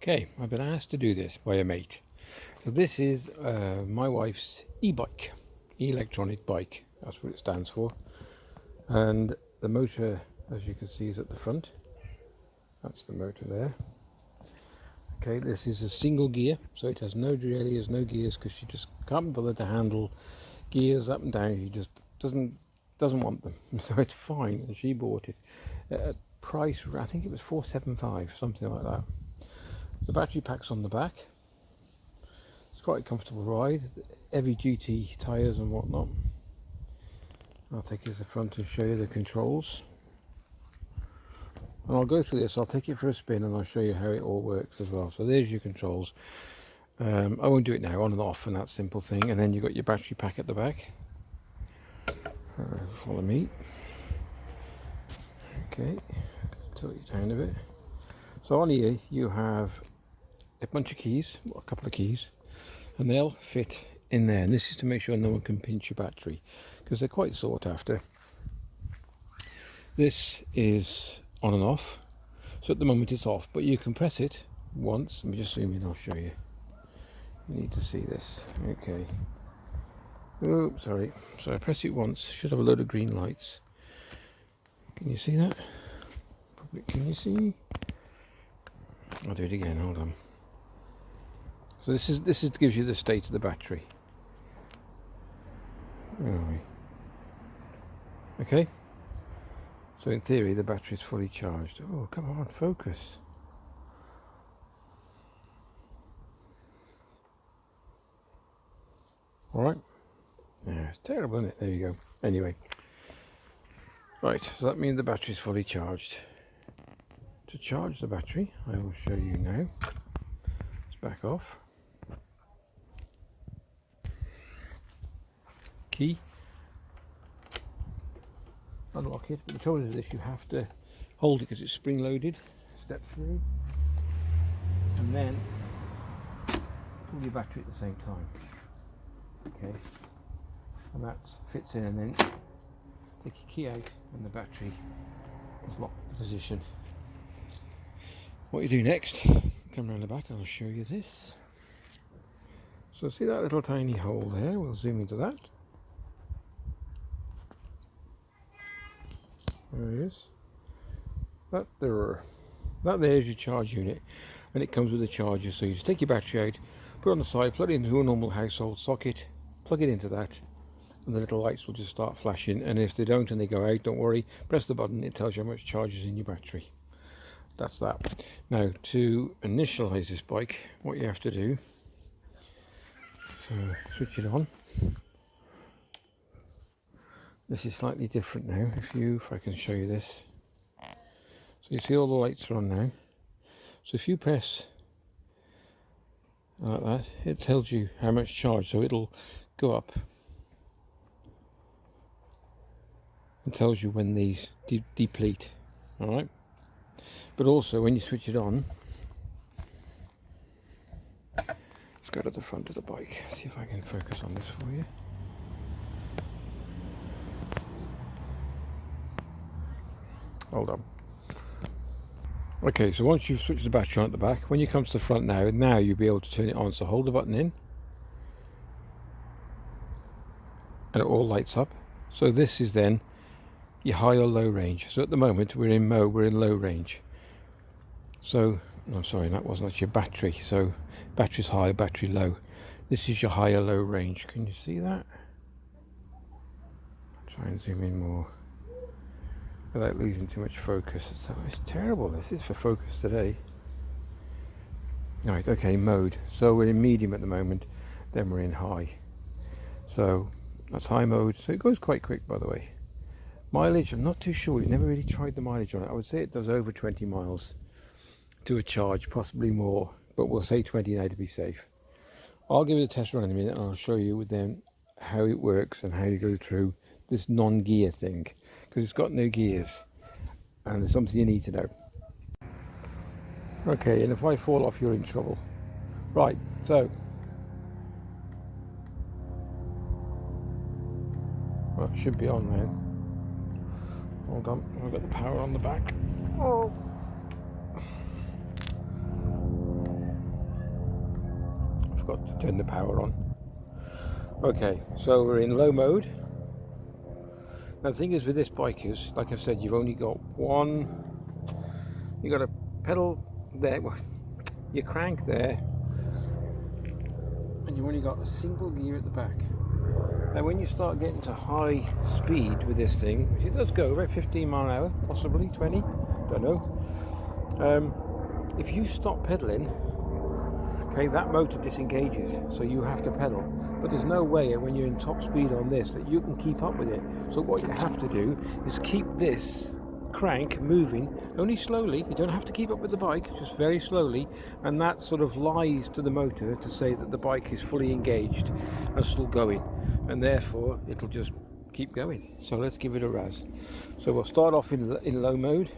Okay, I've been asked to do this by a mate. So this is my wife's e-bike, electronic bike, that's what it stands for. And the motor, as you can see, is at the front. That's the motor there. Okay, this is a single gear, so it has no derailleurs, no gears, because she just can't bother to handle gears up and down. She just doesn't want them, so it's fine. And she bought it at price, I think it was $475, something like that. The battery pack's on the back. It's quite a comfortable ride, heavy duty tyres and whatnot. I'll take you to the front and show you the controls. And I'll go through this, I'll take it for a spin and I'll show you how it all works as well. So there's your controls. I won't do it now, on and off and that simple thing. And then you've got your battery pack at the back. Follow me. Okay, tilt you down a bit. So on here you have a bunch of keys, well, a couple of keys, and they'll fit in there. And this is to make sure no one can pinch your battery, because they're quite sought after. This is on and off, so at the moment it's off, but you can press it once. Let me just zoom in, I'll show you. You need to see this. Okay. Oh, sorry. So I press it once, should have a load of green lights. Can you see that? Probably, can you see? I'll do it again, hold on. So this gives you the state of the battery. Where are we? Okay. So in theory the battery is fully charged. Oh, come on, focus. Alright. Yeah, it's terrible, isn't it? There you go. Anyway. Right, so that means the battery is fully charged. To charge the battery, I will show you now. Let's back off. Key. Unlock it, but the trouble is with this, you have to hold it because it's spring loaded. Step through and then pull your battery at the same time. Okay, and that fits in, and then take your key out and the battery is locked in position. What you do next, come around the back and I'll show you this. So see that little tiny hole there, we'll zoom into that. There it is. That there is your charge unit, and it comes with a charger. So you just take your battery out, put it on the side, plug it into a normal household socket, plug it into that, and the little lights will just start flashing. And if they don't and they go out, don't worry, press the button, it tells you how much charge is in your battery. That's that. Now to initialize this bike, what you have to do, so switch it on. This is slightly different now. If I can show you this. So you see all the lights are on now. So if you press like that, it tells you how much charge. So it'll go up and tells you when these deplete. All right. But also when you switch it on, let's go to the front of the bike. See if I can focus on this for you. Hold on. Okay, so once you've switched the battery on at the back, when you come to the front now you'll be able to turn it on. So hold the button in and it all lights up. So this is then your high or low range. So at the moment we're in low range. So I'm sorry, that wasn't actually your battery. So battery's high, battery low. This is your high or low range. Can you see that? I'll try and zoom in more without losing too much focus. It's terrible, this is for focus today. Right, okay, mode. So we're in medium at the moment, then we're in high. So that's high mode. So it goes quite quick, by the way. Mileage, I'm not too sure. We've never really tried the mileage on it. I would say it does over 20 miles to a charge, possibly more, but we'll say 20 now to be safe. I'll give it a test run in a minute and I'll show you then how it works and how you go through this non-gear thing, because it's got no gears and there's something you need to know. Okay, and if I fall off you're in trouble. Right, so well, it should be on now. Hold on, I've got the power on the back. Oh. forgot to turn the power on. Okay, so we're in low mode. Now the thing is with this bike is, like I said, you've only got one, you got a pedal there, your crank there, and you've only got a single gear at the back. Now when you start getting to high speed with this thing, which it does go about 15 mile an hour, possibly 20, don't know. If you stop pedaling, okay, that motor disengages, so you have to pedal. But there's no way when you're in top speed on this that you can keep up with it. So what you have to do is keep this crank moving, only slowly. You don't have to keep up with the bike, just very slowly, and that sort of lies to the motor to say that the bike is fully engaged and still going, and therefore it'll just keep going. So let's give it a razz. So we'll start off in low mode.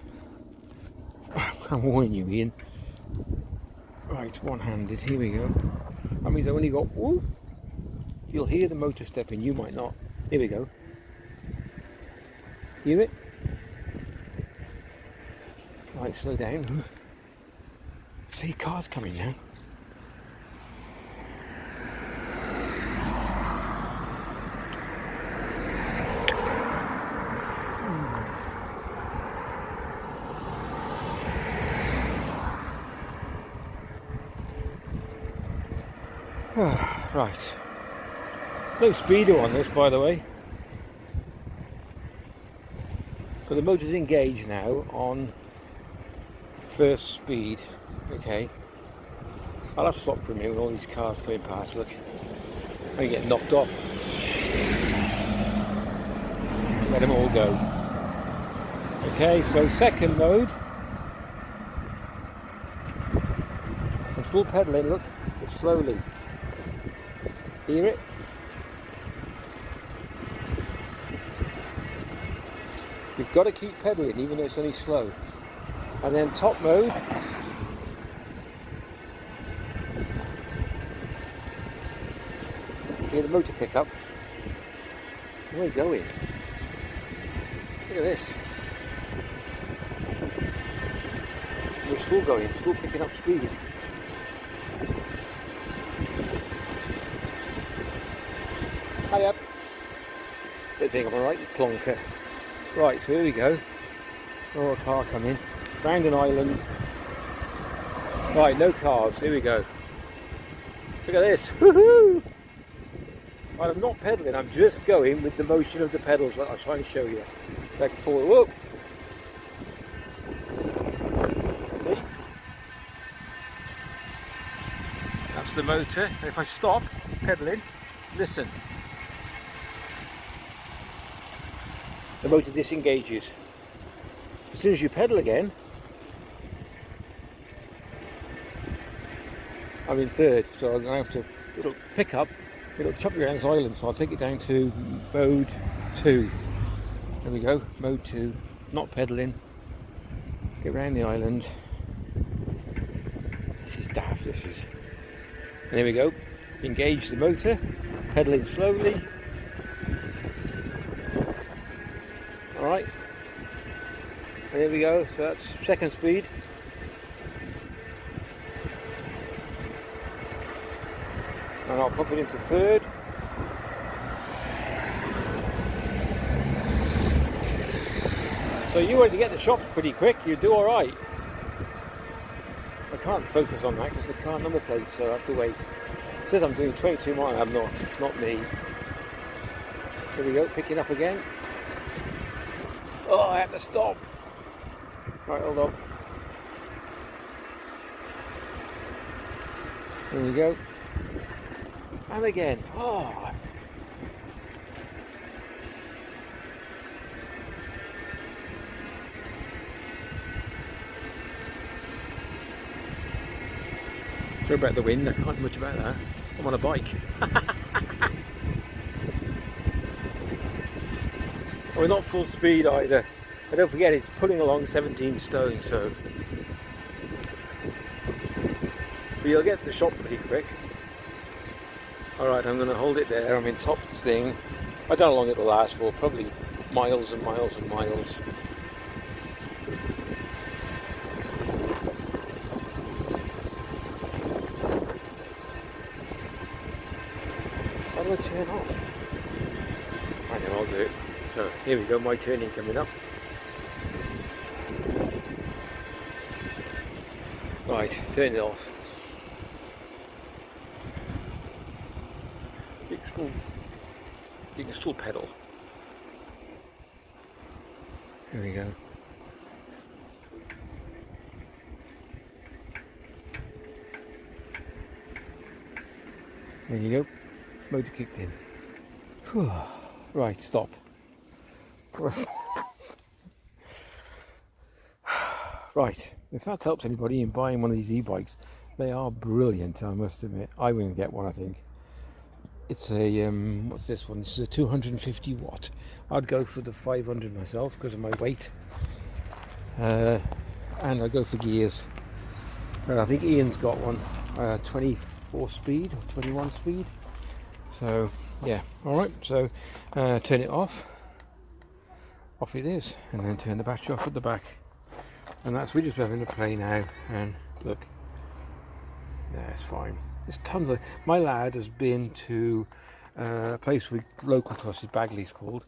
I'm warning you, Ian. Right, one-handed, here we go. That means I only got, woo! You'll hear the motor stepping, you might not. Here we go. Hear it? Right, slow down. See, cars coming now. Right, no speedo on this, by the way, but the motor's engaged now on first speed. Okay, I'll have to stop for a minute with all these cars coming past. Look, I get knocked off. Let them all go. Okay, so second mode, I'm still pedaling, look, but slowly. Hear it? You've got to keep pedaling even though it's only slow. And then top mode. Hear the motor pick up. Where are we going? Look at this. We're still going, still picking up speed. Hi up. Don't think I'm alright, you plonker. Right, so here we go. Oh, a car coming. Round an island. Right, no cars, here we go. Look at this. Woohoo! Right, I'm not pedaling, I'm just going with the motion of the pedals like I was trying to show you. Back and forward. Whoa! See? That's the motor. And if I stop pedaling, listen. The motor disengages. As soon as you pedal again, I'm in third, so I'm going to have to, it'll pick up, it'll chop your hands island, so I'll take it down to mode 2. There we go, mode 2, not pedaling, get round the island. This is daft, this is. And there we go, engage the motor, pedaling slowly. Alright, and there we go, so that's second speed. And I'll pop it into third. So you wanted to get the shops pretty quick, you do alright. I can't focus on that because the car number plate, so I have to wait. It says I'm doing 22 miles, I'm not, it's not me. Here we go, picking up again. Oh, I have to stop. Right, hold on. Here we go. And again. Oh. Sorry about the wind, I can't do much about that. I'm on a bike. We're not full speed either. And don't forget it's pulling along 17 stone, so. But you'll get to the shop pretty quick. Alright, I'm going to hold it there. I'm in top thing. I don't know how long it'll last for, probably miles and miles and miles. turn off? I know, I'll do it. So here we go, my turning coming up. Right, turn it off. You can still pedal. Here we go. There you go. Motor kicked in. Whew. Right, stop. Right, if that helps anybody in buying one of these e-bikes, they are brilliant, I must admit. I wouldn't get one, I think. It's a, what's this one? This is a 250 watt. I'd go for the 500 myself because of my weight. And I'd go for gears. I think Ian's got one, 24 speed or 21 speed. So, yeah, alright, so turn it off. Off it is. And then turn the battery off at the back. And we're just having to play now, and look, yeah, it's fine. There's tons of, my lad has been to a place local to us, Bagley's called,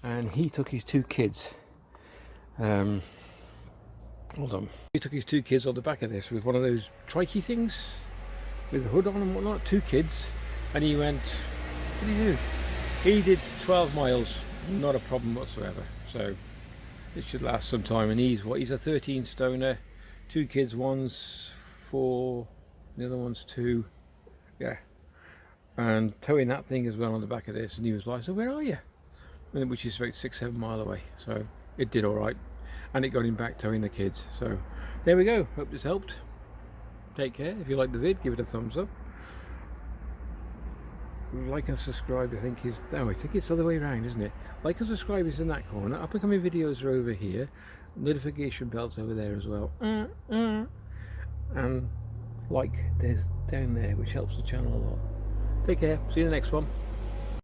and he took his two kids, hold on, he took his two kids on the back of this with one of those trikey things, with the hood on and whatnot, two kids, and he went, what did he do? He did 12 miles, not a problem whatsoever, so it should last some time. And he's a 13 stoner, two kids, one's 4, the other one's 2, yeah, and towing that thing as well on the back of this. And he was like, so where are you? And which is about 6-7 miles away, so it did all right, and it got him back towing the kids. So there we go, hope this helped. Take care. If you like the vid, give it a thumbs up. Like and subscribe, I think it's the other way around, isn't it? Like and subscribe is in that corner, up and coming videos are over here, notification bells over there as well, and like there's down there, which helps the channel a lot. Take care, see you in the next one.